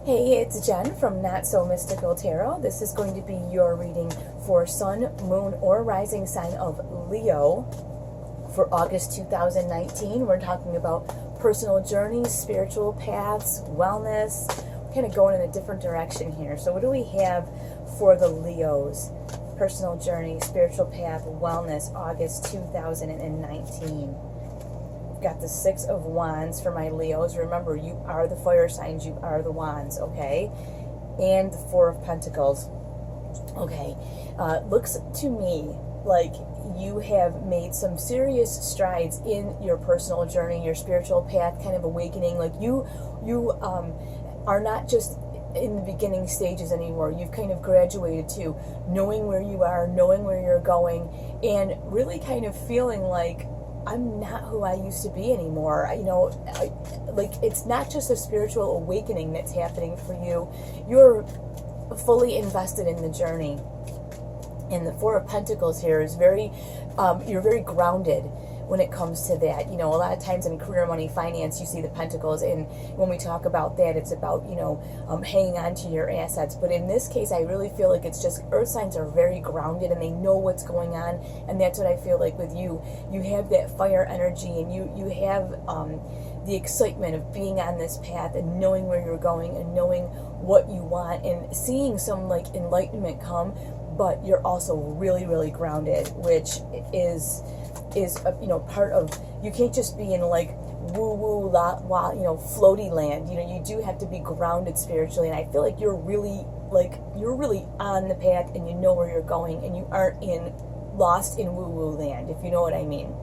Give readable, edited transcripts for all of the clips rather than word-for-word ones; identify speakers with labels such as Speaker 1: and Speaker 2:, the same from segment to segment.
Speaker 1: Hey, it's Jen from Not So Mystical Tarot. This is going to be your reading for Sun, Moon, or Rising sign of Leo for August 2019. We're talking about personal journeys, spiritual paths, wellness. We're kind of going in a different direction here. So what do we have for the Leos? Personal journey, spiritual path, wellness, August 2019. Got the Six of Wands for my Leos. Remember, you are the fire signs, you are the wands, okay? And the Four of Pentacles. Okay, looks to me like you have made some serious strides in your personal journey, your spiritual path, kind of awakening. Like you are not just in the beginning stages anymore. You've kind of graduated to knowing where you are, knowing where you're going, and really kind of feeling like, I'm not who I used to be anymore. Like it's not just a spiritual awakening that's happening for you. You're fully invested in the journey. And the Four of Pentacles here is you're very grounded when it comes to that. You know, a lot of times in career, money, finance, you see the Pentacles, and when we talk about that, it's about, hanging on to your assets. But in this case, I really feel like it's just earth signs are very grounded and they know what's going on, and that's what I feel like with you. You have that fire energy, and you have the excitement of being on this path and knowing where you're going and knowing what you want and seeing some like enlightenment come, but you're also really, really grounded, which is part of, you can't just be in like woo-woo, floaty land. You do have to be grounded spiritually, and I feel like you're really on the path and you know where you're going, and you aren't lost in woo-woo land, if you know what I mean.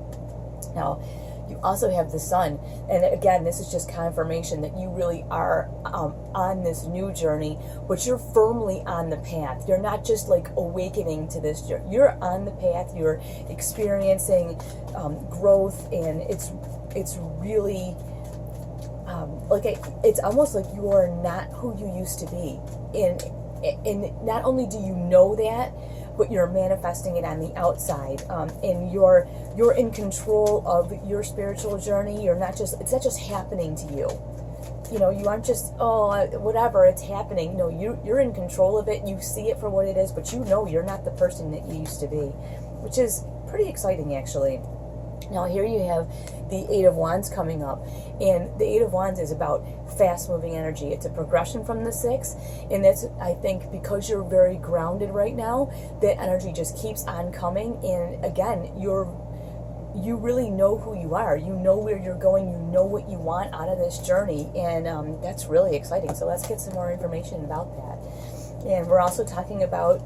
Speaker 1: Now, you also have the Sun, and again, this is just confirmation that you really are on this new journey, but you're firmly on the path. You're not just like awakening to this journey. You're on the path. You're experiencing growth, and it's really it's almost like you are not who you used to be, and not only do you know that, but you're manifesting it on the outside, and you're in control of your spiritual journey. It's not just happening to you. You aren't just, whatever, it's happening. No, you're in control of it. You see it for what it is, but you're not the person that you used to be, which is pretty exciting, actually. Now, here you have the Eight of Wands coming up, and the Eight of Wands is about fast-moving energy. It's a progression from the Six, and that's, I think, because you're very grounded right now, that energy just keeps on coming, and again, you really know who you are. You know where you're going. You know what you want out of this journey, and that's really exciting. So let's get some more information about that. And we're also talking about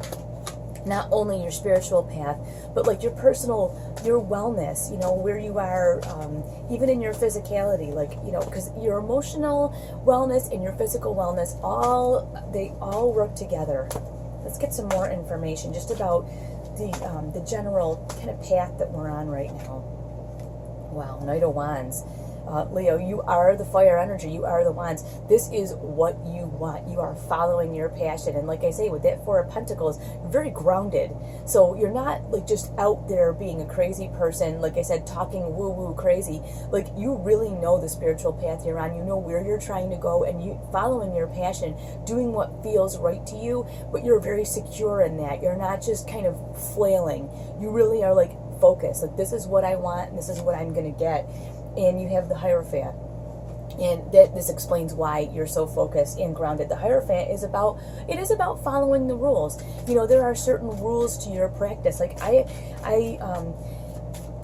Speaker 1: not only your spiritual path, but like your wellness, where you are, even in your physicality, because your emotional wellness and your physical wellness, they all work together. Let's get some more information just about the general kind of path that we're on right now. Wow, Knight of Wands. Leo, you are the fire energy. You are the wands. This is what you want. You are following your passion. And like I say, with that Four of Pentacles, you're very grounded. So you're not like just out there being a crazy person, like I said, talking woo-woo crazy. Like you really know the spiritual path you're on. You know where you're trying to go, and you following your passion, doing what feels right to you, but you're very secure in that. You're not just kind of flailing. You really are like focused. Like, this is what I want, and this is what I'm going to get. And you have the Hierophant, and this explains why you're so focused and grounded. The Hierophant is about following the rules. There are certain rules to your practice. Like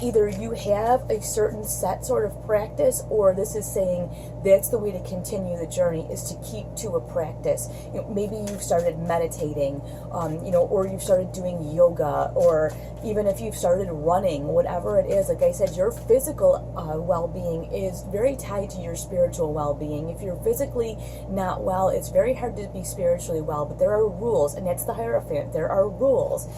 Speaker 1: either you have a certain set sort of practice, or this is saying that's the way to continue the journey, is to keep to a practice. Maybe you've started meditating, or you've started doing yoga, or even if you've started running, whatever it is. Like I said, your physical well-being is very tied to your spiritual well-being. If you're physically not well, it's very hard to be spiritually well, but there are rules, and that's the Hierophant. There are rules.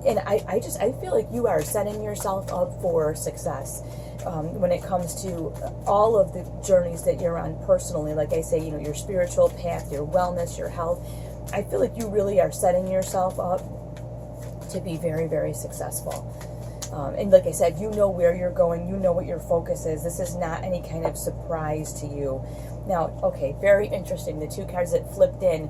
Speaker 1: And I feel like you are setting yourself up for success when it comes to all of the journeys that you're on personally. Like I say, your spiritual path, your wellness, your health. I feel like you really are setting yourself up to be very, very successful. And like I said, you know where you're going. You know what your focus is. This is not any kind of surprise to you. Now, okay, very interesting. The two cards that flipped in,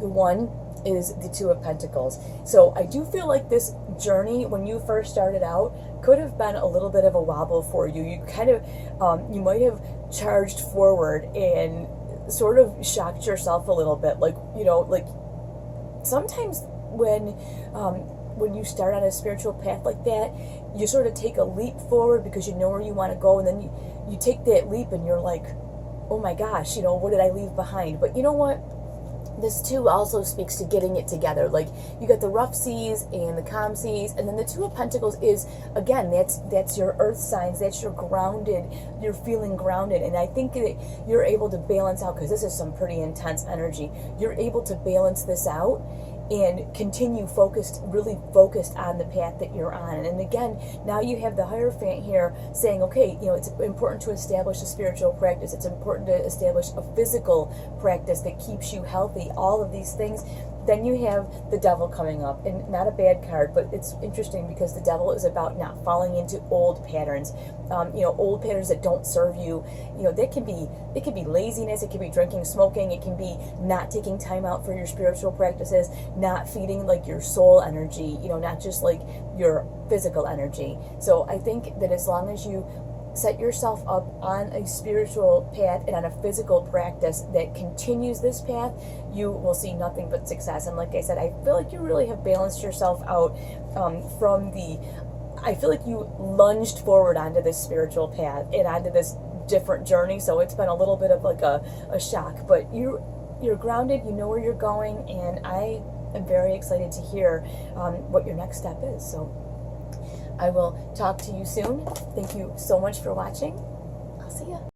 Speaker 1: the one is the Two of Pentacles. So I do feel like this journey, when you first started out, could have been a little bit of a wobble for you. You kind of, you might have charged forward and sort of shocked yourself a little bit. Like, you know, like sometimes when you start on a spiritual path like that, you sort of take a leap forward because you know where you want to go, and then you take that leap and you're like, oh my gosh, you know, what did I leave behind? But you know what? This too also speaks to getting it together. Like, you got the rough seas and the calm seas, and then the Two of Pentacles is, again, that's your earth signs, that's your grounded, you're feeling grounded. And I think that you're able to balance out, because this is some pretty intense energy, you're able to balance this out and continue really focused on the path that you're on. And again, now you have the Hierophant here saying, okay, you know, it's important to establish a spiritual practice. It's important to establish a physical practice that keeps you healthy, all of these things. Then you have the Devil coming up, and not a bad card, but it's interesting because the Devil is about not falling into old patterns. You know, old patterns that don't serve you. You know, it could be laziness, it could be drinking, smoking, it can be not taking time out for your spiritual practices, not feeding like your soul energy, you know, not just like your physical energy. So I think that as long as you set yourself up on a spiritual path and on a physical practice that continues this path, you will see nothing but success. And like I said, I feel like you really have balanced yourself out I feel like you lunged forward onto this spiritual path and onto this different journey. So it's been a little bit of like a shock, but you're grounded, you know where you're going, and I am very excited to hear what your next step is. So I will talk to you soon. Thank you so much for watching. I'll see ya.